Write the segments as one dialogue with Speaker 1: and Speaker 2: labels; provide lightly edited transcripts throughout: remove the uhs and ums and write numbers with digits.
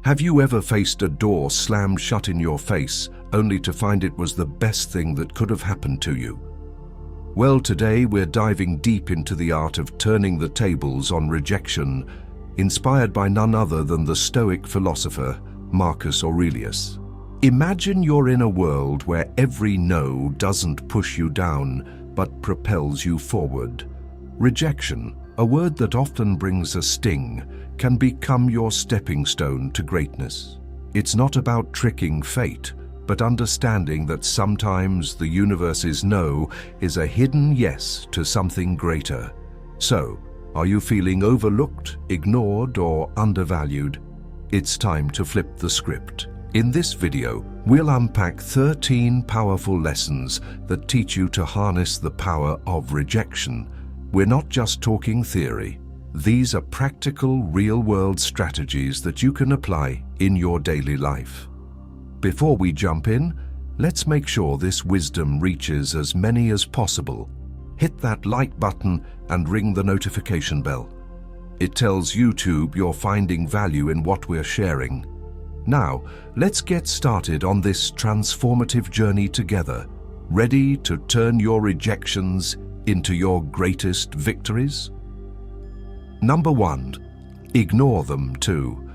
Speaker 1: Have you ever faced a door slammed shut in your face, only to find it was the best thing that could have happened to you? Well, today we're diving deep into the art of turning the tables on rejection, inspired by none other than the Stoic philosopher Marcus Aurelius. Imagine you're in a world where every no doesn't push you down, but propels you forward. Rejection, a word that often brings a sting, can become your stepping stone to greatness. It's not about tricking fate, but understanding that sometimes the universe's no is a hidden yes to something greater. So, are you feeling overlooked, ignored, or undervalued? It's time to flip the script. In this video, we'll unpack 13 powerful lessons that teach you to harness the power of rejection. We're not just talking theory. These are practical, real-world strategies that you can apply in your daily life. Before we jump in, let's make sure this wisdom reaches as many as possible. Hit that like button and ring the notification bell. It tells YouTube you're finding value in what we're sharing. Now, let's get started on this transformative journey together. Ready to turn your rejections into your greatest victories? Number 1, ignore them too.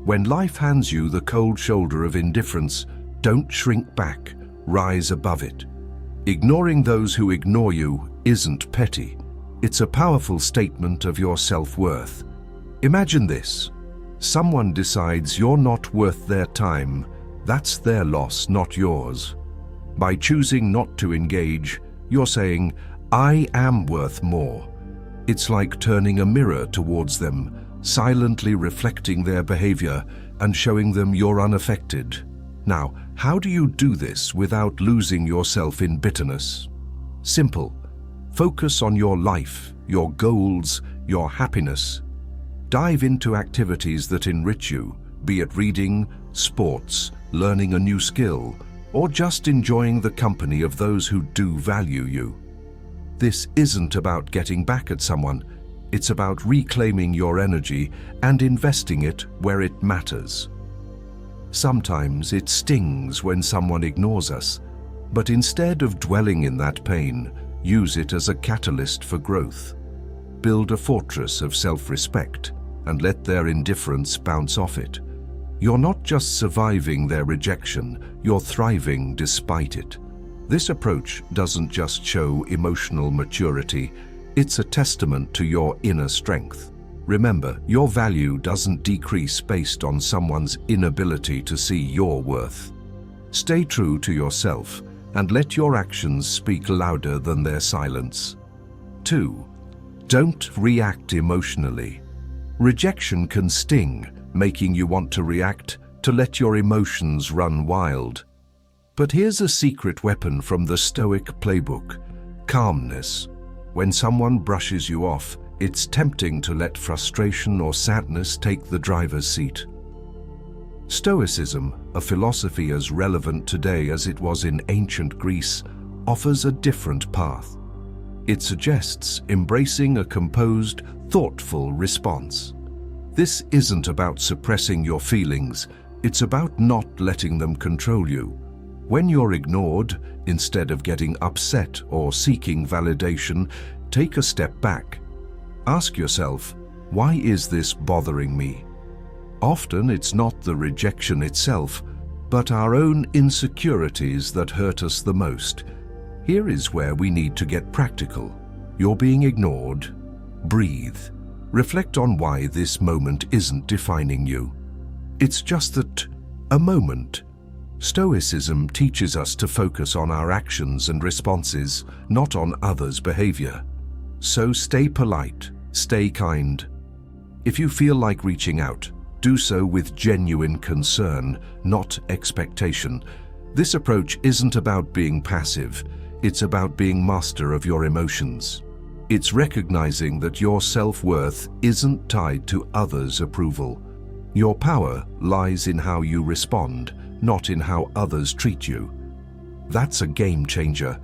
Speaker 1: When life hands you the cold shoulder of indifference, don't shrink back, rise above it. Ignoring those who ignore you isn't petty. It's a powerful statement of your self-worth. Imagine this. Someone decides you're not worth their time. That's their loss, not yours. By choosing not to engage, you're saying, I am worth more. It's like turning a mirror towards them, silently reflecting their behavior and showing them you're unaffected. Now, how do you do this without losing yourself in bitterness? Simple. Focus on your life, your goals, your happiness. Dive into activities that enrich you, be it reading, sports, learning a new skill, or just enjoying the company of those who do value you. This isn't about getting back at someone. It's about reclaiming your energy and investing it where it matters. Sometimes it stings when someone ignores us, but instead of dwelling in that pain, use it as a catalyst for growth. Build a fortress of self-respect and let their indifference bounce off it. You're not just surviving their rejection, you're thriving despite it. This approach doesn't just show emotional maturity, it's a testament to your inner strength. Remember, your value doesn't decrease based on someone's inability to see your worth. Stay true to yourself and let your actions speak louder than their silence. 2. Don't react emotionally. Rejection can sting, making you want to react, to let your emotions run wild. But here's a secret weapon from the Stoic playbook: calmness. When someone brushes you off, it's tempting to let frustration or sadness take the driver's seat. Stoicism, a philosophy as relevant today as it was in ancient Greece, offers a different path. It suggests embracing a composed, thoughtful response. This isn't about suppressing your feelings, it's about not letting them control you. When you're ignored, instead of getting upset or seeking validation, take a step back. Ask yourself, why is this bothering me? Often it's not the rejection itself, but our own insecurities that hurt us the most. Here is where we need to get practical. You're being ignored. Breathe. Reflect on why this moment isn't defining you. It's just that, a moment. Stoicism teaches us to focus on our actions and responses, not on others' behavior. So stay polite, stay kind. If you feel like reaching out, do so with genuine concern, not expectation. This approach isn't about being passive, it's about being master of your emotions. It's recognizing that your self-worth isn't tied to others' approval. Your power lies in how you respond, not in how others treat you. That's a game changer.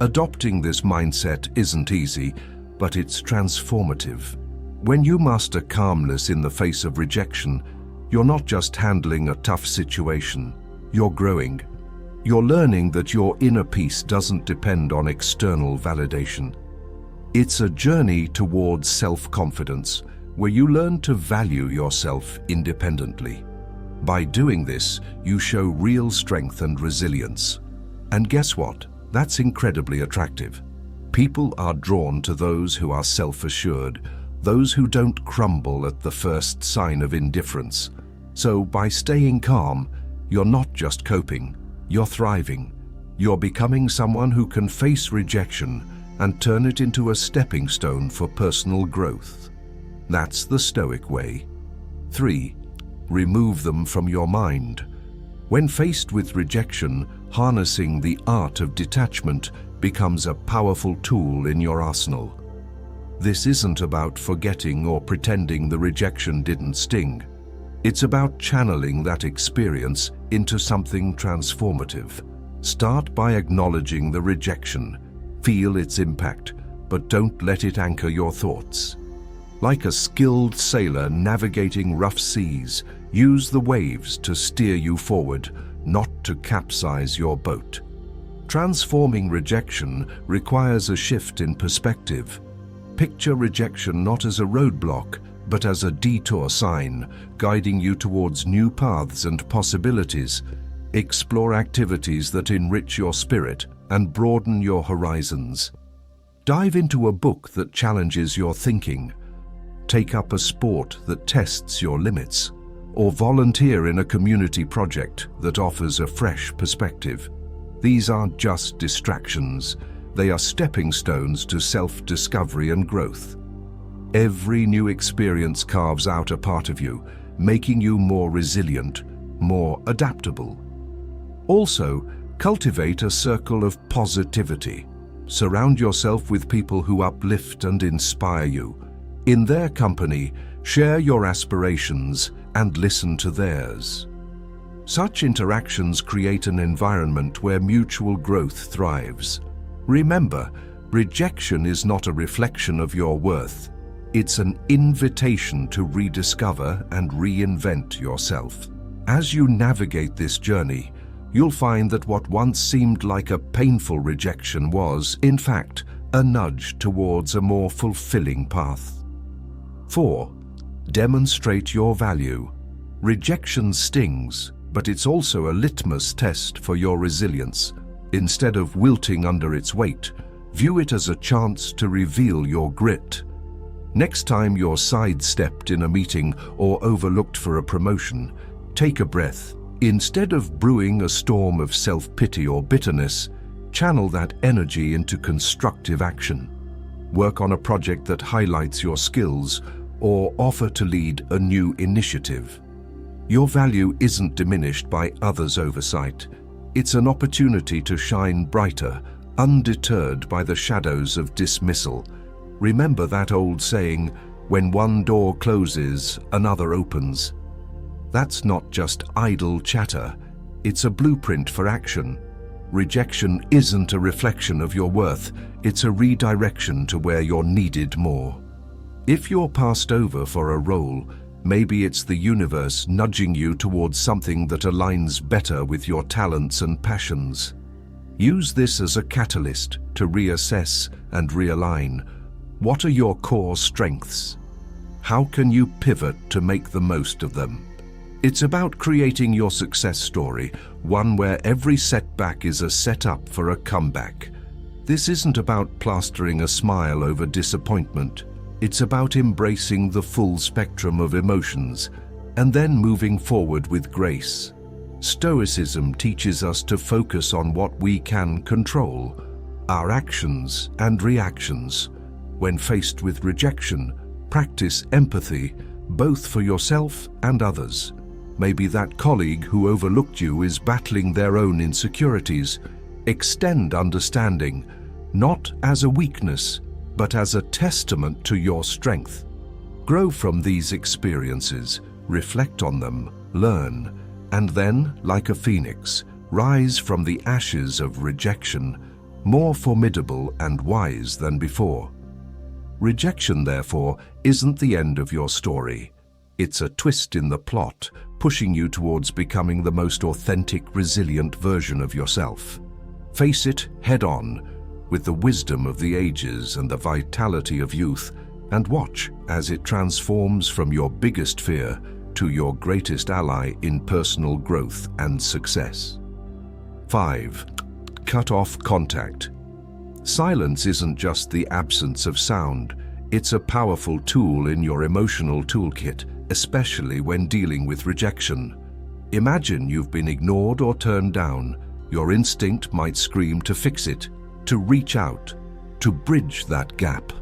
Speaker 1: Adopting this mindset isn't easy, but it's transformative. When you master calmness in the face of rejection, You're not just handling a tough situation, you're growing. You're learning that your inner peace doesn't depend on external validation. It's a journey towards self-confidence, where you learn to value yourself independently. By doing this, you show real strength and resilience. And guess what? That's incredibly attractive. People are drawn to those who are self-assured, those who don't crumble at the first sign of indifference. So by staying calm, you're not just coping, you're thriving. You're becoming someone who can face rejection and turn it into a stepping stone for personal growth. That's the Stoic way. 3. Remove them from your mind. When faced with rejection, harnessing the art of detachment becomes a powerful tool in your arsenal. This isn't about forgetting or pretending the rejection didn't sting. It's about channeling that experience into something transformative. Start by acknowledging the rejection. Feel its impact, but don't let it anchor your thoughts. Like a skilled sailor navigating rough seas, use the waves to steer you forward, not to capsize your boat. Transforming rejection requires a shift in perspective. Picture rejection not as a roadblock, but as a detour sign, guiding you towards new paths and possibilities. Explore activities that enrich your spirit and broaden your horizons. Dive into a book that challenges your thinking. Take up a sport that tests your limits, or volunteer in a community project that offers a fresh perspective. These aren't just distractions, they are stepping stones to self-discovery and growth. Every new experience carves out a part of you, making you more resilient, more adaptable. Also, cultivate a circle of positivity. Surround yourself with people who uplift and inspire you. In their company, share your aspirations and listen to theirs. Such interactions create an environment where mutual growth thrives. Remember, rejection is not a reflection of your worth. It's an invitation to rediscover and reinvent yourself. As you navigate this journey, you'll find that what once seemed like a painful rejection was, in fact, a nudge towards a more fulfilling path. 4. Demonstrate your value. Rejection stings, but it's also a litmus test for your resilience. Instead of wilting under its weight, view it as a chance to reveal your grit. Next time you're sidestepped in a meeting or overlooked for a promotion, take a breath. Instead of brewing a storm of self-pity or bitterness, channel that energy into constructive action. Work on a project that highlights your skills or offer to lead a new initiative. Your value isn't diminished by others' oversight. It's an opportunity to shine brighter, undeterred by the shadows of dismissal. Remember that old saying, when one door closes, another opens. That's not just idle chatter, it's a blueprint for action. Rejection isn't a reflection of your worth, it's a redirection to where you're needed more. If you're passed over for a role, maybe it's the universe nudging you towards something that aligns better with your talents and passions. Use this as a catalyst to reassess and realign. What are your core strengths? How can you pivot to make the most of them? It's about creating your success story, one where every setback is a setup for a comeback. This isn't about plastering a smile over disappointment. It's about embracing the full spectrum of emotions and then moving forward with grace. Stoicism teaches us to focus on what we can control, our actions and reactions. When faced with rejection, practice empathy, both for yourself and others. Maybe that colleague who overlooked you is battling their own insecurities. Extend understanding, not as a weakness, but as a testament to your strength. Grow from these experiences, reflect on them, learn, and then, like a phoenix, rise from the ashes of rejection, more formidable and wise than before. Rejection, therefore, isn't the end of your story. It's a twist in the plot pushing you towards becoming the most authentic, resilient version of yourself. Face it head-on, with the wisdom of the ages and the vitality of youth, and watch as it transforms from your biggest fear to your greatest ally in personal growth and success. 5. Cut off contact. Silence isn't just the absence of sound, it's a powerful tool in your emotional toolkit, especially when dealing with rejection. Imagine you've been ignored or turned down. Your instinct might scream to fix it, to reach out, to bridge that gap.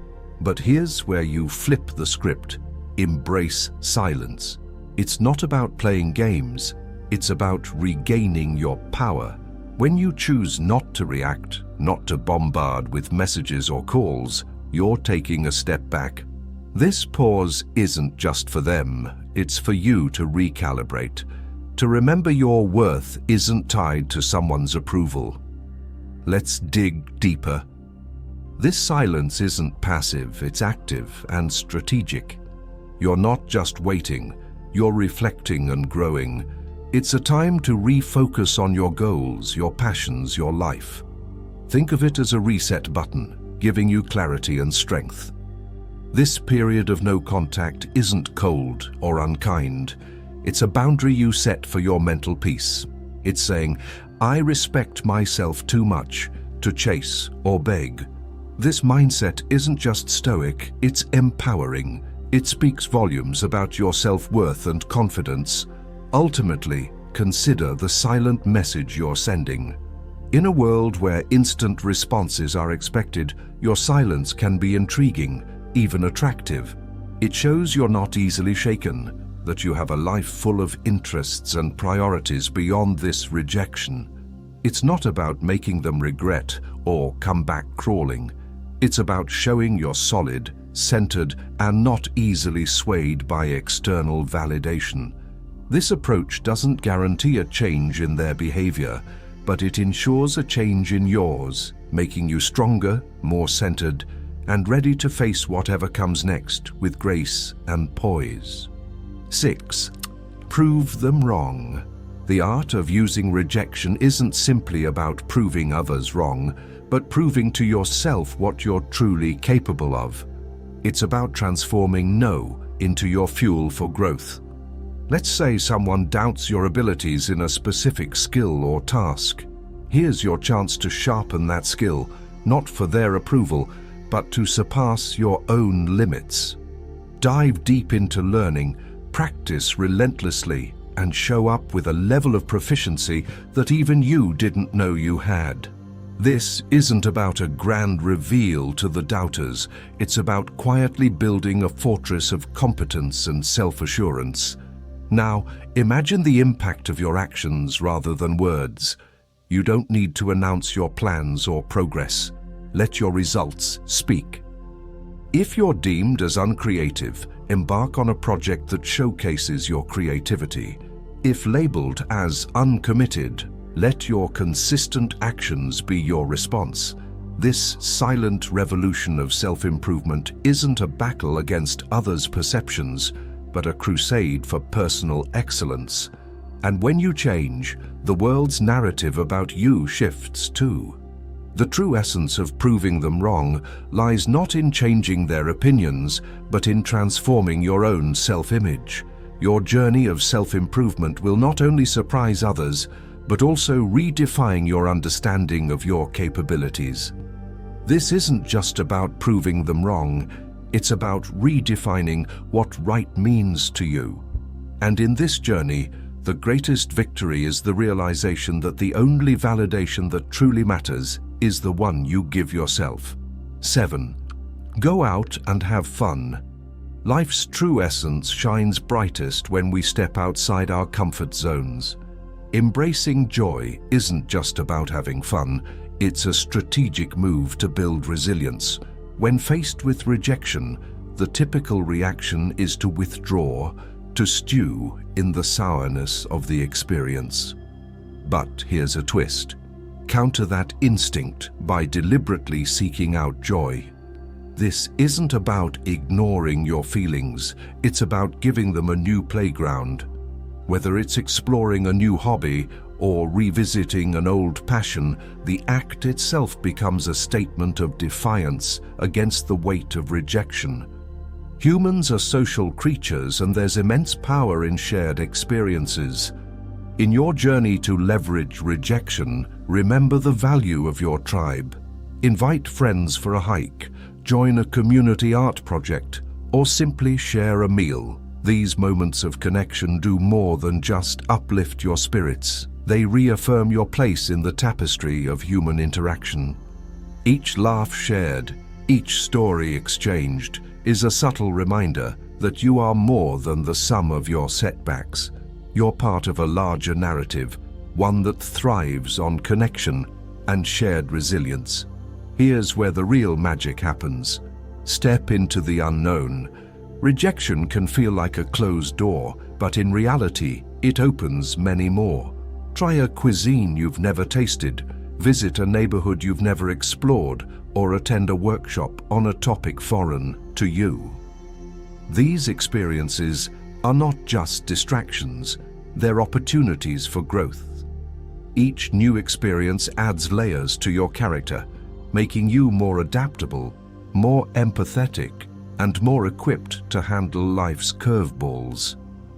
Speaker 1: But here's where you flip the script. Embrace silence. It's not about playing games, it's about regaining your power. When you choose not to react, not to bombard with messages or calls, you're taking a step back. This pause isn't just for them, it's for you to recalibrate, to remember your worth isn't tied to someone's approval. Let's dig deeper. This silence isn't passive, it's active and strategic. You're not just waiting, you're reflecting and growing. It's a time to refocus on your goals, your passions, your life. Think of it as a reset button, giving you clarity and strength. This period of no contact isn't cold or unkind. It's a boundary you set for your mental peace. It's saying, I respect myself too much to chase or beg. This mindset isn't just stoic, it's empowering. It speaks volumes about your self-worth and confidence. Ultimately, consider the silent message you're sending. In a world where instant responses are expected, your silence can be intriguing, even attractive. It shows you're not easily shaken, that you have a life full of interests and priorities beyond this rejection. It's not about making them regret or come back crawling. It's about showing you're solid, centered, and not easily swayed by external validation. This approach doesn't guarantee a change in their behavior, but it ensures a change in yours, making you stronger, more centered, and ready to face whatever comes next with grace and poise. 6. Prove them wrong. The art of using rejection isn't simply about proving others wrong, but proving to yourself what you're truly capable of. It's about transforming no into your fuel for growth. Let's say someone doubts your abilities in a specific skill or task. Here's your chance to sharpen that skill, not for their approval, but to surpass your own limits. Dive deep into learning, practice relentlessly, and show up with a level of proficiency that even you didn't know you had. This isn't about a grand reveal to the doubters, it's about quietly building a fortress of competence and self-assurance. Now, imagine the impact of your actions rather than words. You don't need to announce your plans or progress. Let your results speak. If you're deemed as uncreative, embark on a project that showcases your creativity. If labeled as uncommitted, let your consistent actions be your response. This silent revolution of self-improvement isn't a battle against others' perceptions, but a crusade for personal excellence. And when you change, the world's narrative about you shifts too. The true essence of proving them wrong lies not in changing their opinions, but in transforming your own self-image. Your journey of self-improvement will not only surprise others, but also redefine your understanding of your capabilities. This isn't just about proving them wrong, it's about redefining what right means to you. And in this journey, the greatest victory is the realization that the only validation that truly matters is the one you give yourself. 7. Go out and have fun. Life's true essence shines brightest when we step outside our comfort zones. Embracing joy isn't just about having fun, it's a strategic move to build resilience. When faced with rejection, the typical reaction is to withdraw, to stew in the sourness of the experience. But here's a twist. Counter that instinct by deliberately seeking out joy. This isn't about ignoring your feelings, it's about giving them a new playground. Whether it's exploring a new hobby or revisiting an old passion, the act itself becomes a statement of defiance against the weight of rejection. Humans are social creatures, and there's immense power in shared experiences. In your journey to leverage rejection, remember the value of your tribe. Invite friends for a hike, join a community art project, or simply share a meal. These moments of connection do more than just uplift your spirits. They reaffirm your place in the tapestry of human interaction. Each laugh shared, each story exchanged, is a subtle reminder that you are more than the sum of your setbacks. You're part of a larger narrative, one that thrives on connection and shared resilience. Here's where the real magic happens. Step into the unknown. Rejection can feel like a closed door, but in reality, it opens many more. Try a cuisine you've never tasted, visit a neighborhood you've never explored, or attend a workshop on a topic foreign to you. These experiences are not just distractions, they're opportunities for growth. Each new experience adds layers to your character, making you more adaptable, more empathetic, and more equipped to handle life's curveballs.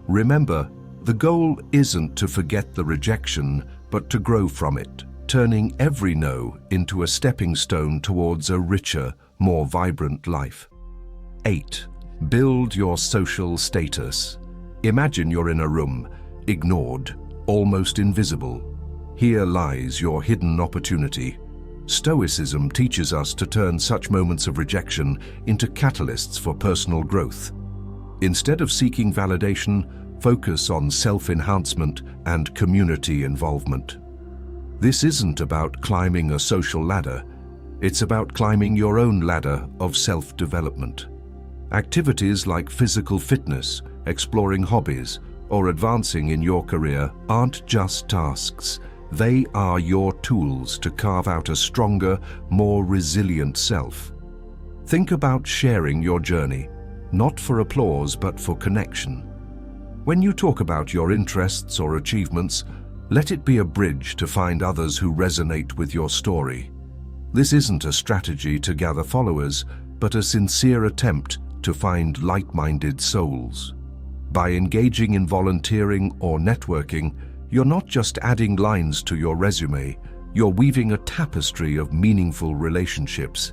Speaker 1: Remember, the goal isn't to forget the rejection, but to grow from it, turning every no into a stepping stone towards a richer, more vibrant life. 8. Build your social status. Imagine you're in a room, ignored, almost invisible. Here lies your hidden opportunity. Stoicism teaches us to turn such moments of rejection into catalysts for personal growth. Instead of seeking validation, focus on self-enhancement and community involvement. This isn't about climbing a social ladder, it's about climbing your own ladder of self-development. Activities like physical fitness, exploring hobbies, or advancing in your career aren't just tasks. They are your tools to carve out a stronger, more resilient self. Think about sharing your journey, not for applause but for connection. When you talk about your interests or achievements, let it be a bridge to find others who resonate with your story. This isn't a strategy to gather followers, but a sincere attempt to find like-minded souls. By engaging in volunteering or networking, you're not just adding lines to your resume, you're weaving a tapestry of meaningful relationships.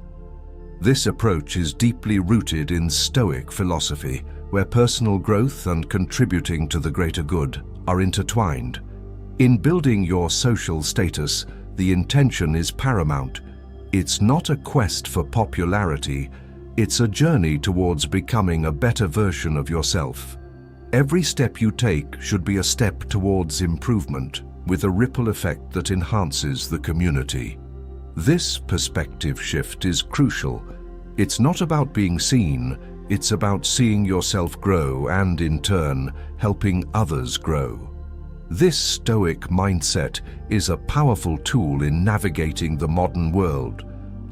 Speaker 1: This approach is deeply rooted in Stoic philosophy, where personal growth and contributing to the greater good are intertwined. In building your social status, the intention is paramount. It's not a quest for popularity, it's a journey towards becoming a better version of yourself. Every step you take should be a step towards improvement, with a ripple effect that enhances the community. This perspective shift is crucial. It's not about being seen, it's about seeing yourself grow and, in turn, helping others grow. This Stoic mindset is a powerful tool in navigating the modern world,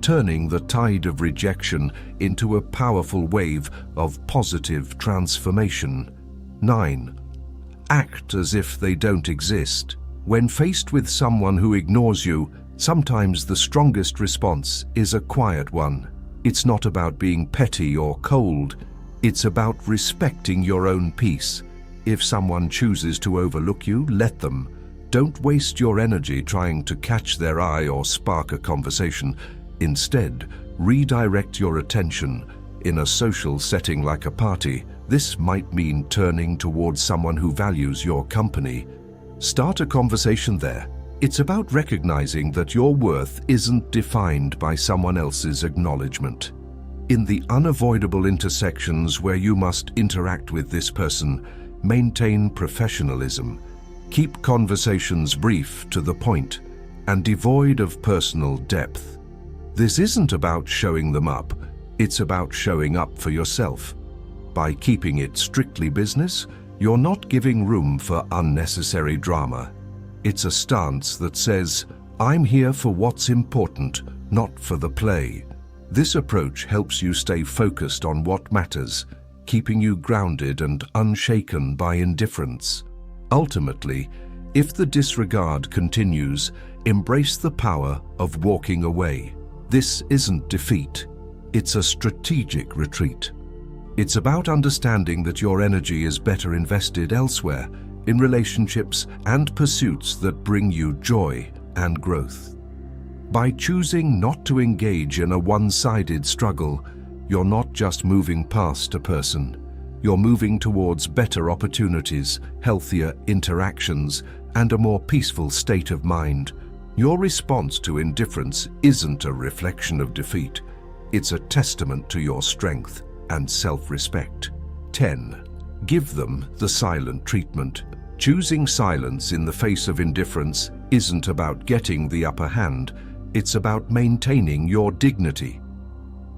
Speaker 1: turning the tide of rejection into a powerful wave of positive transformation. 9. Act as if they don't exist. When faced with someone who ignores you, sometimes the strongest response is a quiet one. It's not about being petty or cold, it's about respecting your own peace. If someone chooses to overlook you, let them. Don't waste your energy trying to catch their eye or spark a conversation. Instead, redirect your attention. In a social setting like a party, this might mean turning towards someone who values your company. Start a conversation there. It's about recognizing that your worth isn't defined by someone else's acknowledgement. In the unavoidable intersections where you must interact with this person, maintain professionalism. Keep conversations brief, to the point, and devoid of personal depth. This isn't about showing them up, it's about showing up for yourself. By keeping it strictly business, you're not giving room for unnecessary drama. It's a stance that says, I'm here for what's important, not for the play. This approach helps you stay focused on what matters, keeping you grounded and unshaken by indifference. Ultimately, if the disregard continues, embrace the power of walking away. This isn't defeat, it's a strategic retreat. It's about understanding that your energy is better invested elsewhere, in relationships and pursuits that bring you joy and growth. By choosing not to engage in a one-sided struggle, you're not just moving past a person. You're moving towards better opportunities, healthier interactions, and a more peaceful state of mind. Your response to indifference isn't a reflection of defeat. It's a testament to your strength and self-respect. 10. Give them the silent treatment. Choosing silence in the face of indifference isn't about getting the upper hand. It's about maintaining your dignity.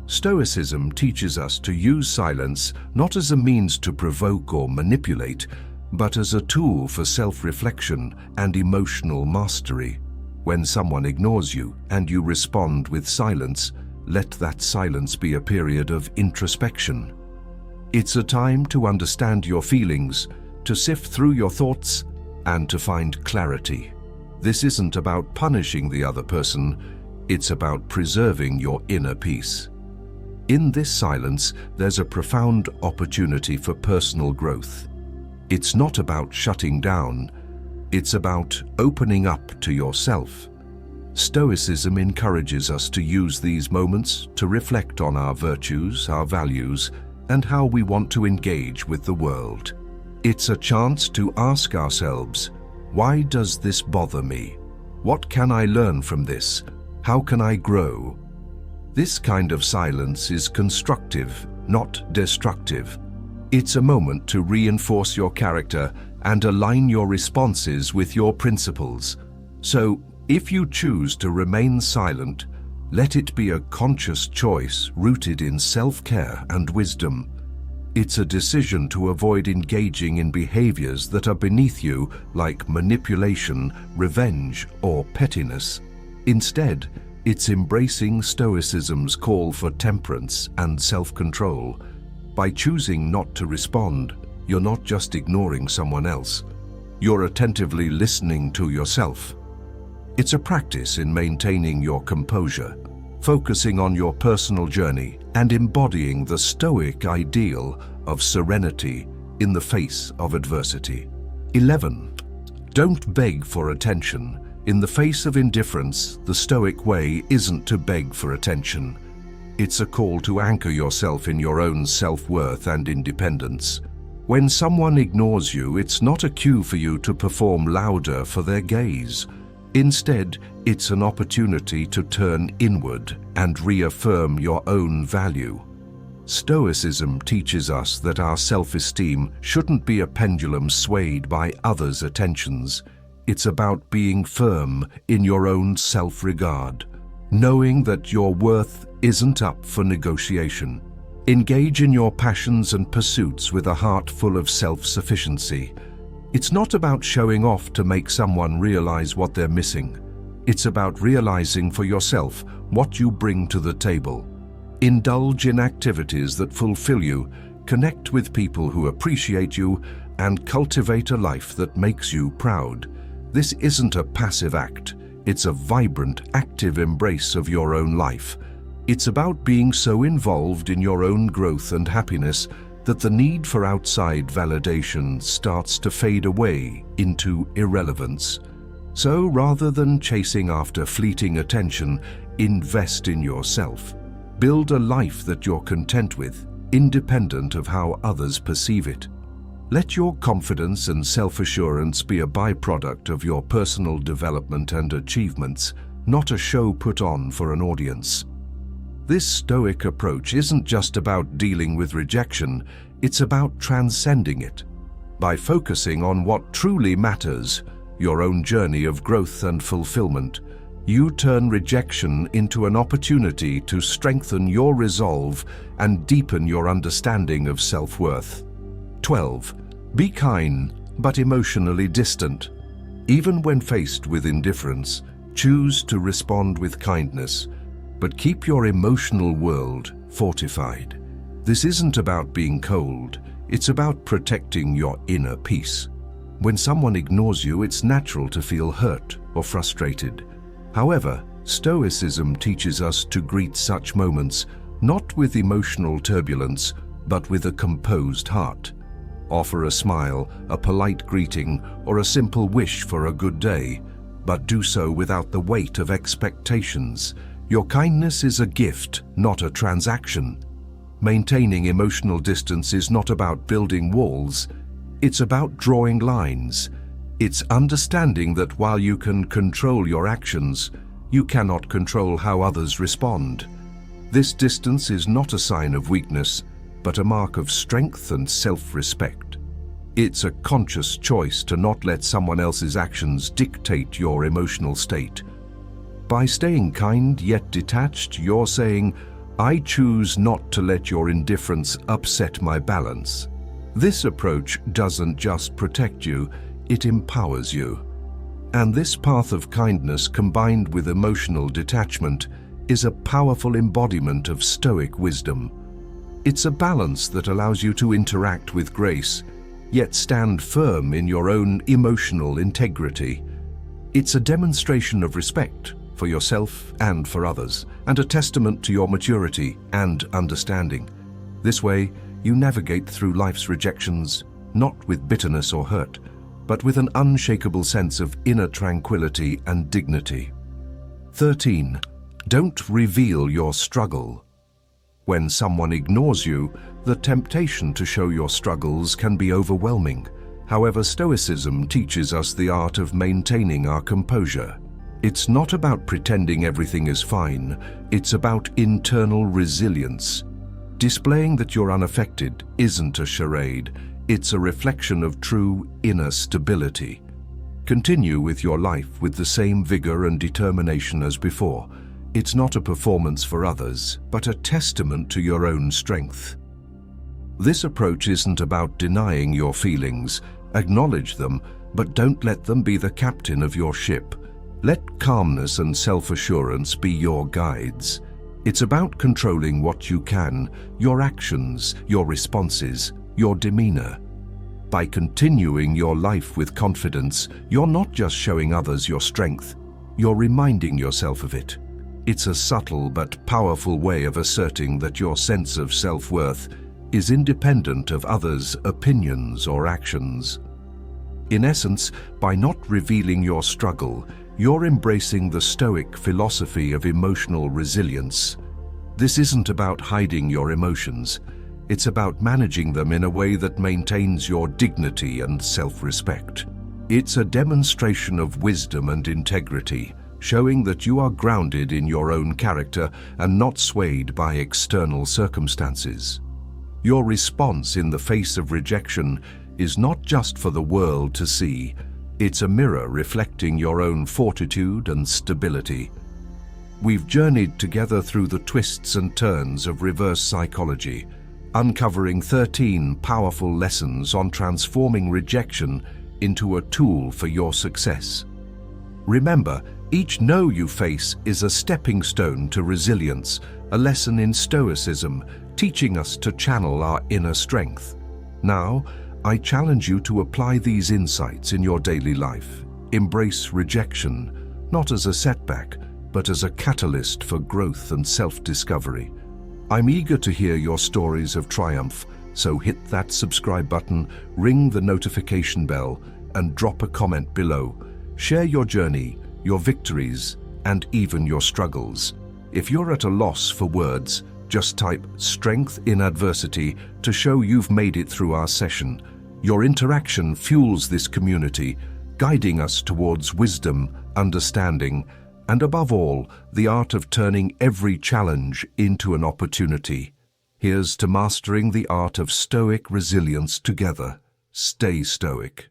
Speaker 1: Stoicism teaches us to use silence not as a means to provoke or manipulate, but as a tool for self-reflection and emotional mastery. When someone ignores you and you respond with silence, let that silence be a period of introspection. It's a time to understand your feelings, to sift through your thoughts, and to find clarity. This isn't about punishing the other person, it's about preserving your inner peace. In this silence, there's a profound opportunity for personal growth. It's not about shutting down, it's about opening up to yourself. Stoicism encourages us to use these moments to reflect on our virtues, our values, and how we want to engage with the world. It's a chance to ask ourselves, why does this bother me? What can I learn from this? How can I grow? This kind of silence is constructive, not destructive. It's a moment to reinforce your character and align your responses with your principles. So, if you choose to remain silent, let it be a conscious choice rooted in self-care and wisdom. It's a decision to avoid engaging in behaviors that are beneath you, like manipulation, revenge, or pettiness. Instead, it's embracing Stoicism's call for temperance and self-control. By choosing not to respond, you're not just ignoring someone else. You're attentively listening to yourself. It's a practice in maintaining your composure, focusing on your personal journey, and embodying the Stoic ideal of serenity in the face of adversity. 11. Don't beg for attention. In the face of indifference, the Stoic way isn't to beg for attention. It's a call to anchor yourself in your own self-worth and independence. When someone ignores you, it's not a cue for you to perform louder for their gaze. Instead, it's an opportunity to turn inward and reaffirm your own value. Stoicism teaches us that our self-esteem shouldn't be a pendulum swayed by others' attentions. It's about being firm in your own self-regard, knowing that your worth isn't up for negotiation. Engage in your passions and pursuits with a heart full of self-sufficiency. It's not about showing off to make someone realize what they're missing. It's about realizing for yourself what you bring to the table. Indulge in activities that fulfill you, connect with people who appreciate you, and cultivate a life that makes you proud. This isn't a passive act. It's a vibrant, active embrace of your own life. It's about being so involved in your own growth and happiness that the need for outside validation starts to fade away into irrelevance. So rather than chasing after fleeting attention, invest in yourself. Build a life that you're content with, independent of how others perceive it. Let your confidence and self-assurance be a byproduct of your personal development and achievements, not a show put on for an audience. This Stoic approach isn't just about dealing with rejection, it's about transcending it. By focusing on what truly matters, your own journey of growth and fulfillment, you turn rejection into an opportunity to strengthen your resolve and deepen your understanding of self-worth. 12. Be kind, but emotionally distant. Even when faced with indifference, choose to respond with kindness, but keep your emotional world fortified. This isn't about being cold, it's about protecting your inner peace. When someone ignores you, it's natural to feel hurt or frustrated. However, Stoicism teaches us to greet such moments not with emotional turbulence, but with a composed heart. Offer a smile, a polite greeting, or a simple wish for a good day, but do so without the weight of expectations. Your kindness is a gift, not a transaction. Maintaining emotional distance is not about building walls, it's about drawing lines. It's understanding that while you can control your actions, you cannot control how others respond. This distance is not a sign of weakness, but a mark of strength and self-respect. It's a conscious choice to not let someone else's actions dictate your emotional state. By staying kind yet detached, you're saying, "I choose not to let your indifference upset my balance." This approach doesn't just protect you, it empowers you. And this path of kindness combined with emotional detachment is a powerful embodiment of Stoic wisdom. It's a balance that allows you to interact with grace, yet stand firm in your own emotional integrity. It's a demonstration of respect for yourself and for others, and a testament to your maturity and understanding. This way, you navigate through life's rejections, not with bitterness or hurt, but with an unshakable sense of inner tranquility and dignity. 13. Don't reveal your struggle. When someone ignores you, the temptation to show your struggles can be overwhelming. However, Stoicism teaches us the art of maintaining our composure. It's not about pretending everything is fine, it's about internal resilience. Displaying that you're unaffected isn't a charade, it's a reflection of true inner stability. Continue with your life with the same vigor and determination as before. It's not a performance for others, but a testament to your own strength. This approach isn't about denying your feelings. Acknowledge them, but don't let them be the captain of your ship. Let calmness and self-assurance be your guides. It's about controlling what you can, your actions, your responses, your demeanor. By continuing your life with confidence, you're not just showing others your strength, you're reminding yourself of it. It's a subtle but powerful way of asserting that your sense of self-worth is independent of others' opinions or actions. In essence, by not revealing your struggle, you're embracing the Stoic philosophy of emotional resilience. This isn't about hiding your emotions. It's about managing them in a way that maintains your dignity and self-respect. It's a demonstration of wisdom and integrity, showing that you are grounded in your own character and not swayed by external circumstances. Your response in the face of rejection is not just for the world to see, it's a mirror reflecting your own fortitude and stability. We've journeyed together through the twists and turns of reverse psychology, uncovering 13 powerful lessons on transforming rejection into a tool for your success. Remember, each no you face is a stepping stone to resilience, a lesson in Stoicism, teaching us to channel our inner strength. Now, I challenge you to apply these insights in your daily life. Embrace rejection, not as a setback, but as a catalyst for growth and self-discovery. I'm eager to hear your stories of triumph, so hit that subscribe button, ring the notification bell, and drop a comment below. Share your journey, your victories, and even your struggles. If you're at a loss for words, just type "strength in adversity" to show you've made it through our session. Your interaction fuels this community, guiding us towards wisdom, understanding, and above all, the art of turning every challenge into an opportunity. Here's to mastering the art of Stoic resilience together. Stay Stoic.